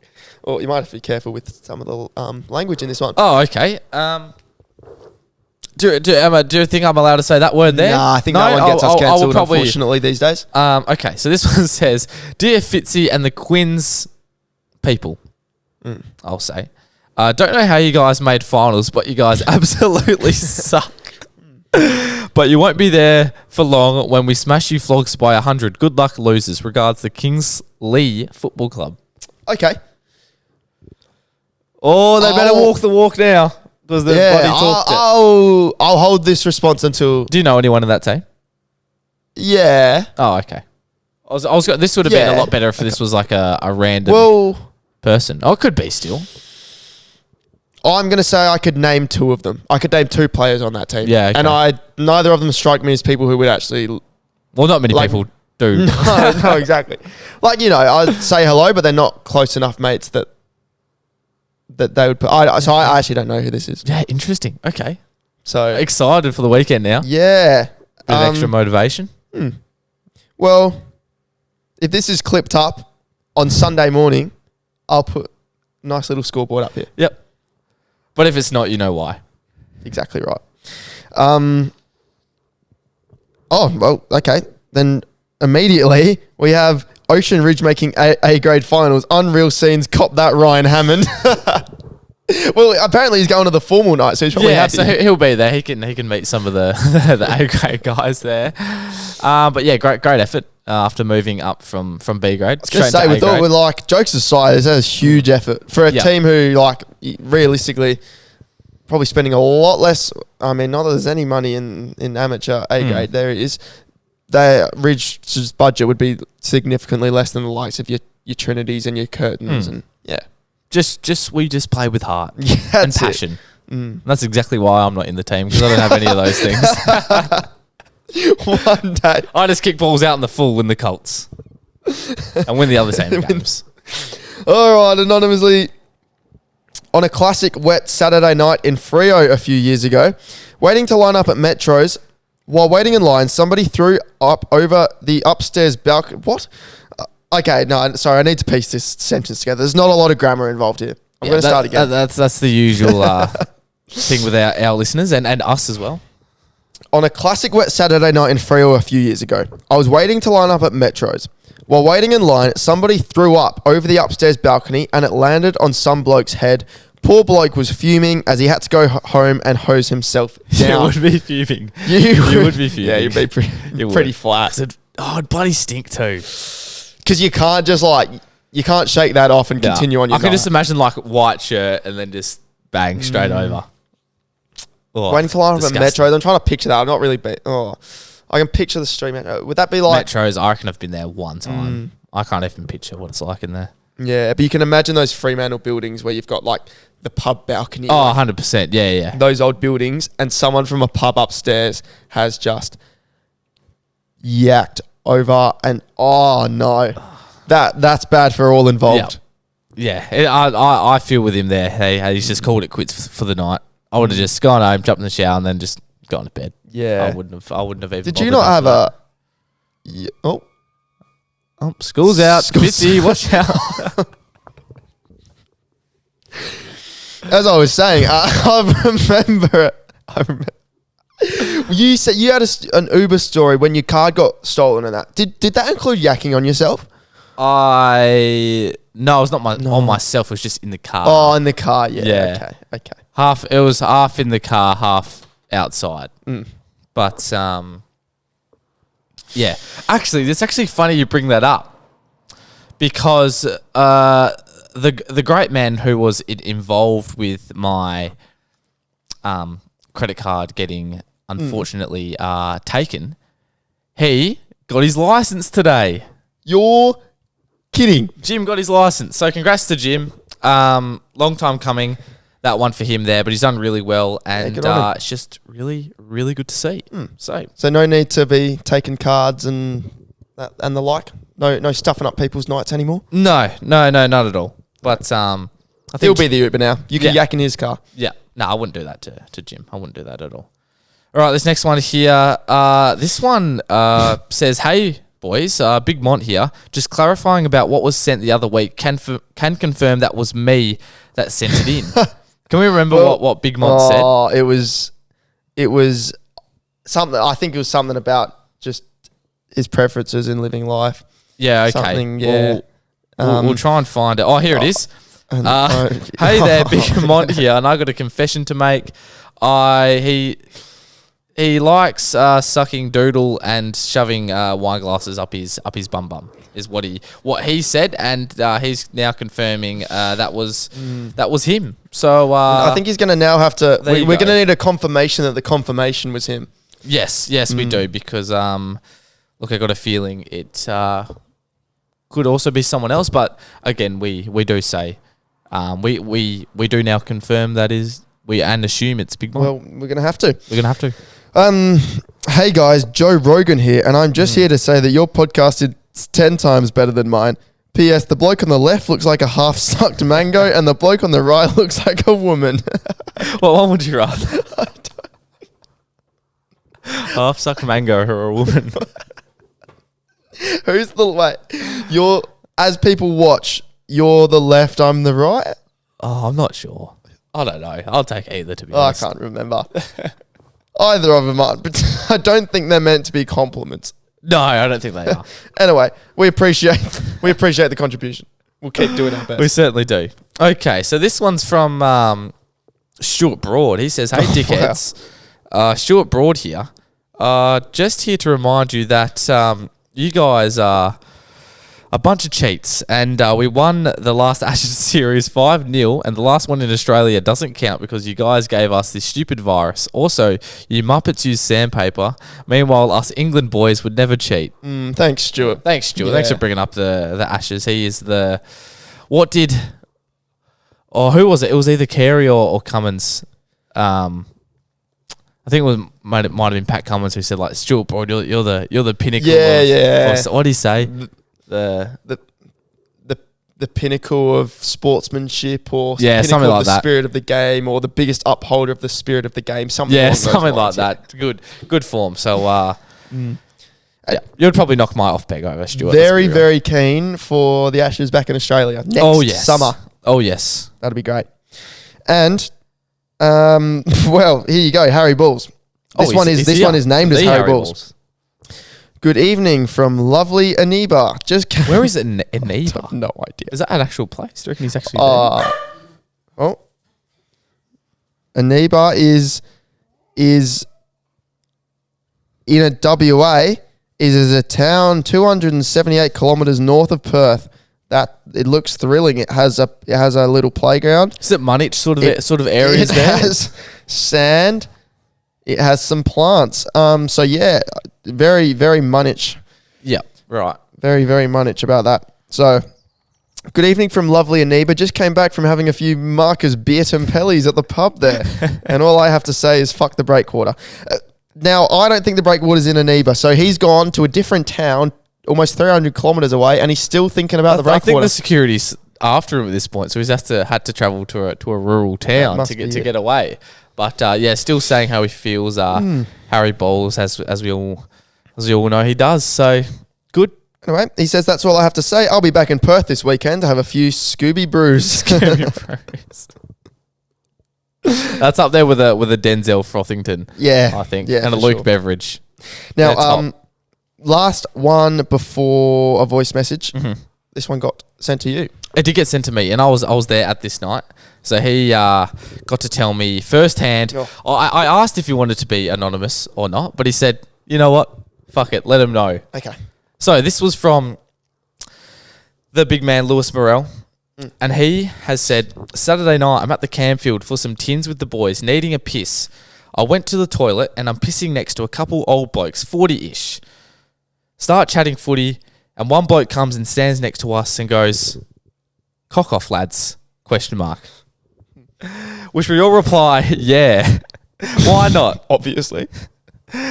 Well, you might have to be careful with some of the language in this one. Oh, okay. Do you think I'm allowed to say that word there? Nah, I think that one gets us cancelled, unfortunately, these days. Okay, so this one says, Dear Fitzy and the Quins people, I'll say, don't know how you guys made finals, but you guys absolutely suck. But you won't be there for long when we smash you flogs by 100. Good luck, losers. Regards, the Kingsley Football Club. Okay. Oh, they better walk the walk now. Because the bloody talked I'll hold this response until... Do you know anyone in that team? Yeah. Oh, okay. This would have been a lot better if this was like a random person. Oh, it could be still. I'm going to say I could name two of them. I could name two players on that team. Yeah, okay. And neither of them strike me as people who would actually... Well, not many people do. No, exactly. Like, I'd say hello, but they're not close enough mates that they would put... So I actually don't know who this is. Yeah, interesting. Okay. So excited for the weekend now. Yeah. Bit of extra motivation. Well, if this is clipped up on Sunday morning, I'll put a nice little scoreboard up here. Yep. But if it's not, you know why. Exactly right. Well, okay. Then immediately we have Ocean Ridge making A grade finals. Unreal scenes. Cop that, Ryan Hammond. Well, apparently he's going to the formal night, so he's probably happy. So he'll be there. He can meet some of the A grade guys there. But yeah, great effort after moving up from B grade. I was going to say, we thought we're like, jokes aside, that was huge effort for a team who, like, realistically, probably spending a lot less. I mean, not that there's any money in amateur A grade. There it is. Ridge's budget would be significantly less than the likes of your Trinities and your Curtins and we just play with heart and passion. That's exactly why I'm not in the team, because I don't have any of those things. One day I just kick balls out in the full in the Colts and win the other team games. All right, anonymously, on a classic wet Saturday night in Freo a few years ago, waiting to line up at Metros. While waiting in line, somebody threw up over the upstairs balcony. What? Okay, no, sorry, I need to piece this sentence together. There's not a lot of grammar involved here. I'm going to start again. That's the usual thing with our listeners and us as well. On a classic wet Saturday night in Freo a few years ago, I was waiting to line up at Metros. While waiting in line, somebody threw up over the upstairs balcony and it landed on some bloke's head. Poor bloke was fuming as he had to go home and hose himself down. You would be fuming. You would be fuming. Yeah, you'd be pretty flat. It'd bloody stink too. Because you can't just you can't shake that off and continue on your I can just imagine like a white shirt and then just bang straight over. Oh, waiting to line up at Metros. I'm trying to picture that. I'm not really... I can picture the street Metro. Would that be like... Metros, I reckon I've been there one time. I can't even picture what it's like in there. Yeah, but you can imagine those Fremantle buildings where you've got like the pub balcony. Oh, 100%. Yeah. Those old buildings, and someone from a pub upstairs has just yacked over, and oh no, that's bad for all involved. Yeah, I feel with him there. Hey, he's just called it quits for the night. I would have just gone home, jumped in the shower, and then just gone to bed. Yeah, I wouldn't have even. Did you not have a? School's out. Fitzy, watch out. As I was saying, I remember you said you had an Uber story when your card got stolen and that. Did that include yakking on yourself? No, it was not on myself. It was just in the car. Oh, in the car. Yeah. Okay. It was half in the car, half outside. But yeah. Actually, it's actually funny you bring that up because the great man who was involved with my credit card getting unfortunately taken, he got his license today. You're kidding. Jim got his license. So congrats to Jim. Long time coming, that one for him there, but he's done really well, and it's just really, really good to see. So no need to be taking cards and the like. No stuffing up people's nights anymore. No, not at all. But I think he'll be the Uber now. You can yak in his car. Yeah. No, I wouldn't do that to Jim. I wouldn't do that at all. All right, this next one here. This one says, "Hey boys, Big Mont here. Just clarifying about what was sent the other week. Can confirm that was me that sent it in." Can we remember what Big Mont said? Oh, it was something. I think it was something about just his preferences in living life. Yeah. Okay. Something, yeah. We'll try and find it. Oh, here it is. Hey there, Big Mont here, and I got a confession to make. He likes sucking doodle and shoving wine glasses up his bum is what he said, and he's now confirming that was him. So I think he's going to now have to. We're going to need a confirmation that the confirmation was him. Yes, we do, because look, I got a feeling it could also be someone else, but again, we do say We do now confirm that is and assume it's Big Mike. Well, we're gonna have to. Hey guys, Joe Rogan here, and I'm just here to say that your podcast is 10 times better than mine. P.S. The bloke on the left looks like a half-sucked mango, and the bloke on the right looks like a woman. What one would you rather? Half-sucked mango or a woman? Who's the wait? You're as people watch. You're the left. I'm the right. Oh, I'm not sure. I don't know. I'll take either, to be I honest. can't remember. Either of them aren't, but I don't think they're meant to be compliments. No, I don't think they are. Anyway, we appreciate the contribution. We'll keep doing our best. We certainly do. Okay, so this one's from Stuart Broad. He says, "Hey, dickheads. Stuart Broad here. Just here to remind you that you guys are a bunch of cheats, and we won the last Ashes series 5-0, and the last one in Australia doesn't count because you guys gave us this stupid virus. Also, you Muppets use sandpaper. Meanwhile, us England boys would never cheat." Thanks, Stuart. Thanks, Stuart. Yeah. Thanks for bringing up the Ashes. He is the... What did... Oh, who was it? It was either Carey or Cummins. I think might have been Pat Cummins who said, like, "Stuart Broad, you're the pinnacle." Yeah. What did he say? The pinnacle of sportsmanship, or something pinnacle like of the that. spirit of the game, or the biggest upholder of the spirit of the game. Something along those Something like lines, that. Good form. So, you'd probably knock my off peg over, Stuart. Very, very keen for the Ashes back in Australia next summer. Oh, yes. That'd be great. And, well, here you go, Harry Bulls. This one is named as Harry Bulls. Good evening from lovely Aniba. Where is it in Aniba? I have no idea. Is that an actual place? Do you reckon he's actually there? Oh. Aniba is in a WA, is a town 278 kilometres north of Perth. That it looks thrilling. It has a little playground. Is it Munich sort of areas there? It has sand. It has some plants. So yeah, very, very Munich. Yeah, right. Very, very Munich about that. So, good evening from lovely Aniba. Just came back from having a few Marcus beer Tempellis at the pub there. And all I have to say is fuck the breakwater. Now, I don't think the breakwater's in Aniba. So he's gone to a different town, almost 300 kilometres away, and he's still thinking about the breakwater. I think the security's after him at this point, so he's had to travel to a rural town to get away. But still saying how he feels. Harry Bowles, as we all know, he does. So good. Anyway, he says that's all I have to say. I'll be back in Perth this weekend to have a few Scooby Brews. That's up there with a Denzel Frothington. Yeah, I think. Yeah, and a Luke Beveridge. Now, last one before a voice message. Mm-hmm. This one got sent to you. It did get sent to me, and I was there at this night. So he got to tell me firsthand. Oh. I asked if he wanted to be anonymous or not, but he said, "You know what? Fuck it, let him know." Okay. So this was from the big man Lewis Morrell, and he has said, "Saturday night, I'm at the Camfield for some tins with the boys, needing a piss. I went to the toilet, and I'm pissing next to a couple old blokes, 40-ish. Start chatting footy, and one bloke comes and stands next to us and goes, 'Cock off, lads?' ? Which we all reply, yeah. Why not? Obviously.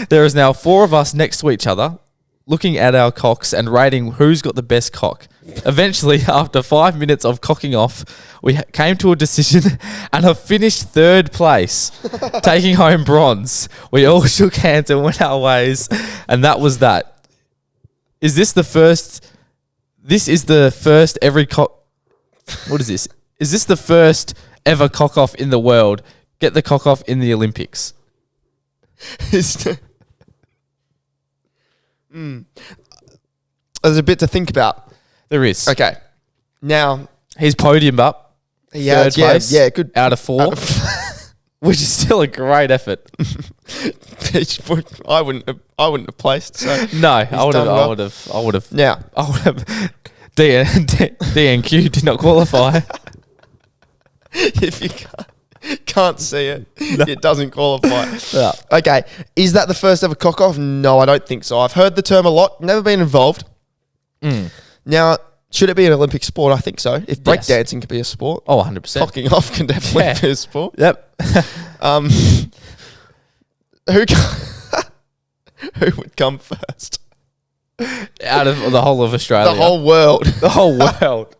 There is now 4 of us next to each other, looking at our cocks and rating who's got the best cock. Eventually, after 5 minutes of cocking off, we came to a decision and have finished 3rd place, taking home bronze. We all shook hands and went our ways, and that was that. Is this the first... This is the first every cock... What is this? Is this the first ever cock off in the world? Get the cock off in the Olympics. There's a bit to think about. There is. Okay. Now, he's podiumed up. Third place. Yeah, good. Out of 4. Which is still a great effort. I wouldn't have placed. So no, I would have. Now, I would have. DNQ did not qualify. If you can't see it, it doesn't qualify. Yeah. Okay, is that the first ever cock off? No, I don't think so. I've heard the term a lot. Never been involved. Now, Should it be an Olympic sport? I think so. If breakdancing could be a sport. Oh, 100%. Cocking off can definitely be a sport. Yep. Who would come first? Out of the whole of Australia. The whole world. The whole world.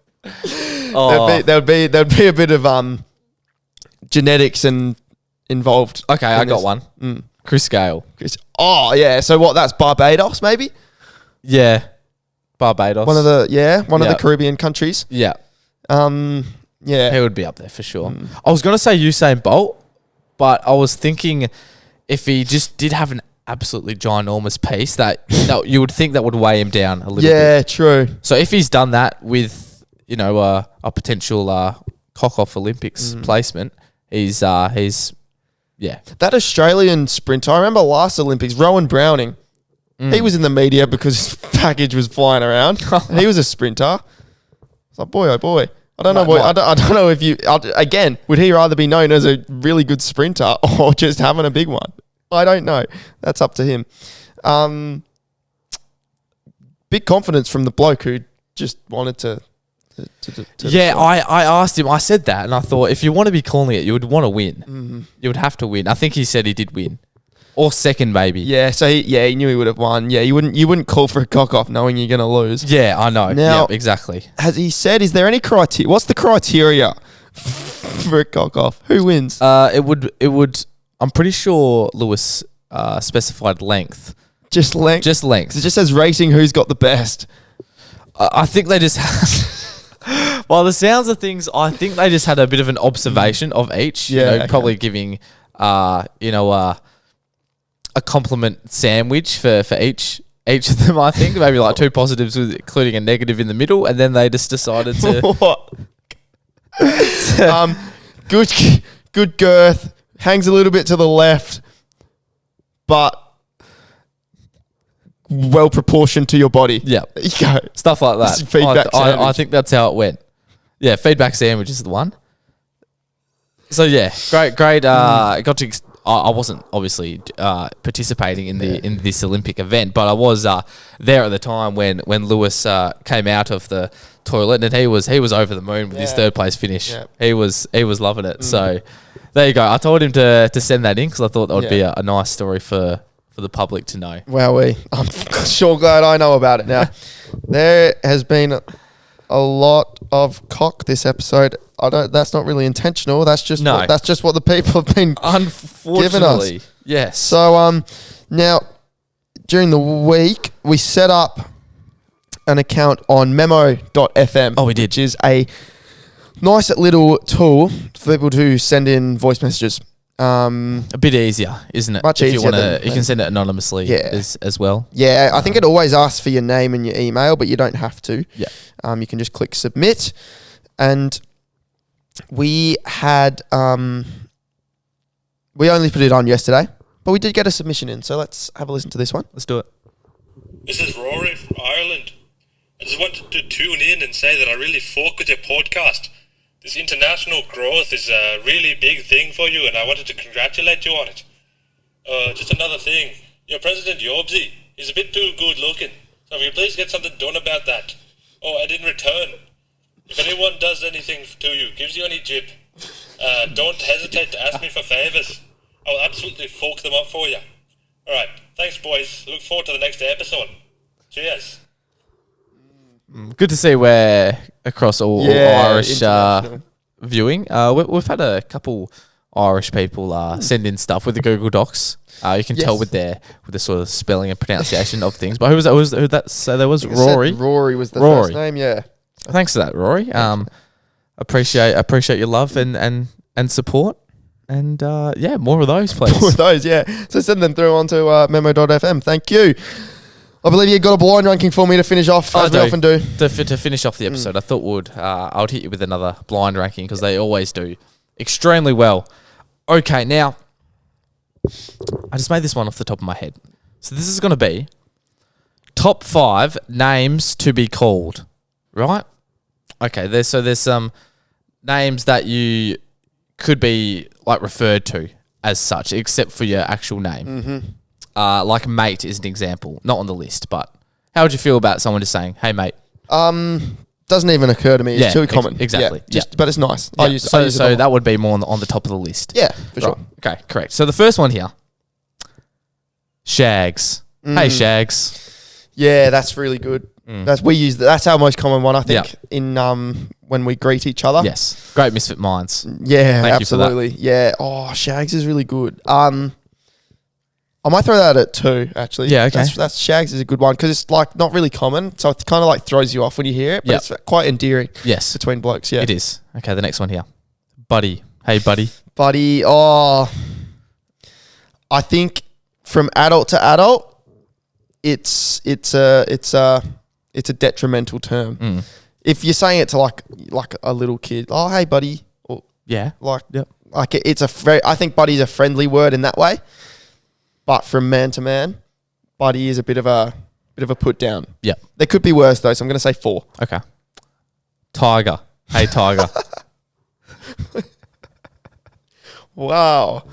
There'd be a bit of genetics and involved. Okay, I got one. Chris Gale. Oh yeah. So what? That's Barbados, maybe. Yeah, Barbados. One of the Caribbean countries. Yeah. Yeah. He would be up there for sure. I was gonna say Usain Bolt, but I was thinking if he just did have an absolutely ginormous piece that you would think that would weigh him down a little bit. Yeah, true. So if he's done that with, a potential cock-off Olympics placement, he's yeah. That Australian sprinter, I remember last Olympics, Rowan Browning, he was in the media because his package was flying around. He was a sprinter. It's like, boy, oh boy. I don't know. I don't know if you, again, would he rather be known as a really good sprinter or just having a big one? I don't know. That's up to him. Big confidence from the bloke who just wanted to I asked him. I said that, and I thought if you want to be calling it, you would want to win. You would have to win. I think he said he did win, or second maybe. Yeah. So he knew he would have won. Yeah. You wouldn't call for a cock off knowing you're going to lose. Yeah, I know. Now, yep, exactly. Has he said? Is there any criteria? What's the criteria for a cock off? Who wins? It would. I'm pretty sure Lewis specified length. Just length. Just length. It just says rating. Who's got the best? I think they just. By the sounds of things, I think they just had a bit of an observation of each. Yeah, probably giving, a compliment sandwich for each of them. I think maybe like 2 positives, including a negative in the middle, and then they just decided to. What? Good girth, hangs a little bit to the left, but well proportioned to your body. Yeah, you go. Stuff like that. Feedback I think that's how it went. Yeah, feedback sandwich is the one. So yeah, great. Got to. I wasn't obviously participating in this Olympic event, but I was there at the time when Lewis came out of the toilet, and he was over the moon with his third place finish. Yeah. He was loving it. So there you go. I told him to send that in because I thought that would be a nice story for the public to know. Wowee. I'm sure glad I know about it now. There has been a lot of cock this episode. That's not really intentional. That's just what the people have been giving us. Yes. So now during the week we set up an account on memo.fm. Oh, we did. Which is a nice little tool for people to send in voice messages. A bit easier, isn't it? Much easier. You can send it anonymously as well. Yeah, I think it always asks for your name and your email, but you don't have to. Yeah. You can just click submit. And we had we only put it on yesterday, but we did get a submission in, so let's have a listen to this one. Let's do it. This is Rory from Ireland. I just wanted to tune in and say that I really fuck with your podcast. This international growth is a really big thing for you, and I wanted to congratulate you on it. Just another thing, your president Yobsy is a bit too good looking, so if you please get something done about that. Oh, and in return, if anyone does anything to you, gives you any jip, don't hesitate to ask me for favours. I'll absolutely fuck them up for you. Alright, thanks boys. Look forward to the next episode. Cheers. Good to see we're across all Irish viewing. We've had a couple Irish people send in stuff with the Google Docs. You can tell with the sort of spelling and pronunciation of things. But who was that? So there was Rory. Rory was the first name. Yeah. Thanks for that, Rory. Appreciate your love and support. And more of those, please. More of those, yeah. So send them through onto memo.fm. Thank you. I believe you got a blind ranking for me to finish off, as we often do. To finish off the episode, I thought I would hit you with another blind ranking because they always do extremely well. Okay, now, I just made this one off the top of my head. So this is going to be top 5 names to be called, right? Okay, there's some names that you could be like referred to as such, except for your actual name. Mm-hmm. Like mate is an example, not on the list, but how would you feel about someone just saying, "Hey mate"? doesn't even occur to me. It's too common. Exactly. But it's nice. Yeah. I use it. So that would be more on the top of the list. Yeah, for sure. Okay, correct. So the first one here, Shags. Hey, Shags. Yeah, that's really good. That's our most common one, I think, in when we greet each other. Yes, great misfit minds. Yeah, Thank absolutely. Yeah. Oh, Shags is really good. I might throw that at 2, actually. Yeah, okay. That's Shags is a good one because it's like not really common, so it kind of like throws you off when you hear it, but it's quite endearing. Yes, between blokes. Yeah, it is. Okay, the next one here, Buddy. Hey, Buddy. Buddy. Oh, I think from adult to adult, it's a detrimental term. If you're saying it to like a little kid, oh hey buddy, or it's I think buddy's a friendly word in that way, but from man to man, buddy is a bit of a put down. Yeah, there could be worse though, so I'm going to say 4. Okay. Tiger. Hey Tiger. Wow.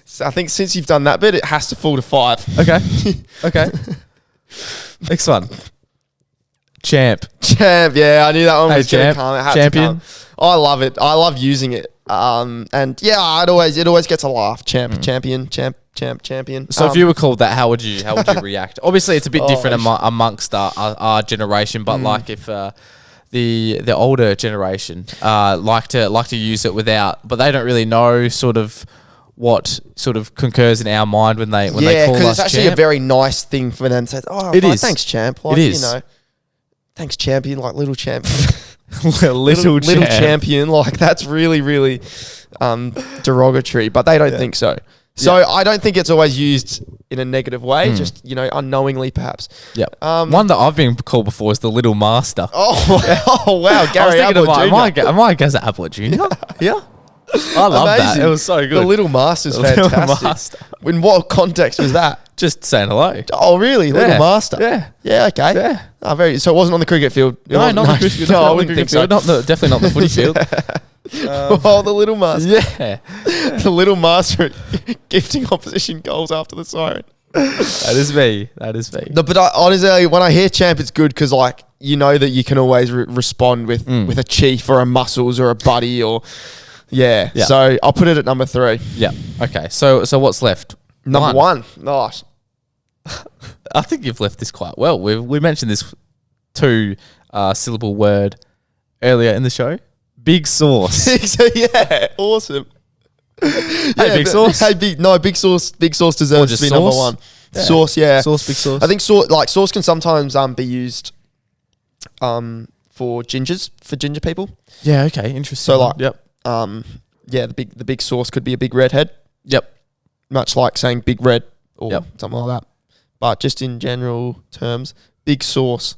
So I think since you've done that bit, it has to fall to 5. Okay. Next one. Champ. Yeah, I knew that one was champ. Champion. I love it. I love using it. And yeah, it always gets a laugh. Champion. So if you were called that, how would you react? Obviously, it's a bit different amongst our generation, but like if the older generation like to use it without, but they don't really know sort of what sort of concurs in our mind when they call us champ. Because it's actually a very nice thing for them to say, oh, it is. Thanks, champ. Like, it is. You know, thanks, champion, like little champ. little champion. Like, that's really, really derogatory, but they don't think so. So I don't think it's always used in a negative way, just, unknowingly perhaps. Yep. One that I've been called before is the Little Master. Oh wow, Gary Ablett Jr. Am I Gaz Ablett Jr.? Yeah. I love that. It was so good. The Little Master's fantastic. Little Master. In what context was that? Just saying hello. Oh, really? Little Master? Yeah. Yeah, okay. Yeah. Oh, so it wasn't on the cricket field? No, not the cricket field. No, I wouldn't think so. Definitely not the footy field. The Little Master. Yeah. The Little Master gifting opposition goals after the siren. That is me. No, but honestly, when I hear champ, it's good because, like, you know that you can always respond with a chief or a muscles or a buddy or... Yeah. So I'll put it at number 3. Yeah. Okay. So what's left? Number 1. Nice. I think you've left this quite well. We mentioned this 2 syllable word earlier in the show. Big Sauce. Yeah. Awesome. Hey, Big Sauce. Hey, Big Sauce. Big Sauce deserves to be number 1. Yeah. Sauce. Yeah. Sauce. Big Sauce. I think sauce can sometimes be used for ginger people. Yeah. Okay. Interesting. So like. Yep. The big sauce could be a big redhead. Yep. Much like saying big red or something like that. But just in general terms, big sauce.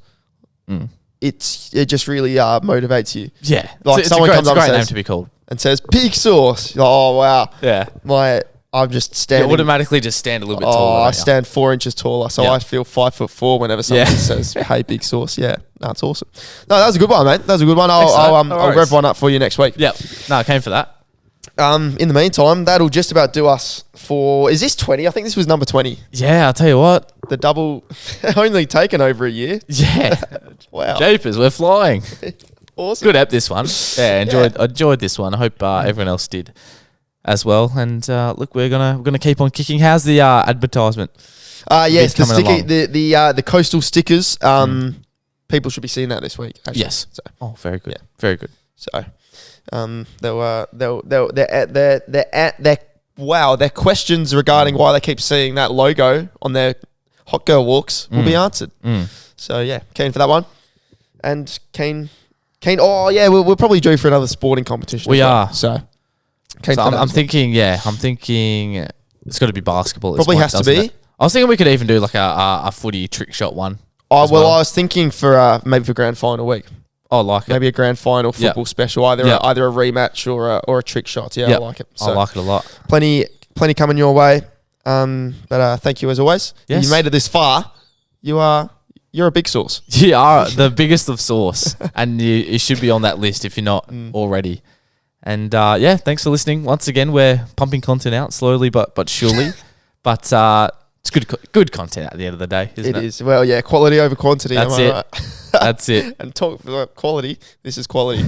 It just really motivates you. Yeah. Like someone comes up and says, name to be called. And says big sauce. Oh wow. Yeah. I'm just standing. You automatically just stand a little bit taller. I stand 4 inches taller, so I feel 5'4" whenever someone says, "Hey, big sauce." Yeah, that's awesome. No, that was a good one, mate. That was a good one. I'll rev one up for you next week. Yep. No, I came for that. In the meantime, that'll just about do us for. Is this 20? I think this was number 20. Yeah, I'll tell you what. The double, only taken over a year. Yeah. Wow. Jeepers, we're flying. Awesome. Good app, this one. Yeah, enjoyed this one. I hope everyone else did as well. And look, we're gonna keep on kicking. How's the advertisement? Yes, the sticky, the coastal stickers. People should be seeing that this week. Actually. Yes. So, very good. Yeah. Very good. So, their questions regarding why they keep seeing that logo on their hot girl walks will be answered. So yeah, keen for that one, and keen. Oh yeah, we're probably due for another sporting competition. We are. So I'm thinking it's got to be basketball. Probably has to be. I was thinking we could even do like a footy trick shot one. Oh well, I was thinking for maybe for grand final week. I like it. Maybe a grand final football special, either a rematch or a trick shot. Yeah, I like it. So I like it a lot. Plenty coming your way. But thank you as always. Yes. You made it this far. You're a big sauce. You are the biggest of sauce, and you should be on that list if you're not already. And thanks for listening. Once again, we're pumping content out slowly but surely. But It's good content at the end of the day, isn't it? It is. Well, yeah, quality over quantity. That's am I it. right? That's it. And talk about quality. This is quality.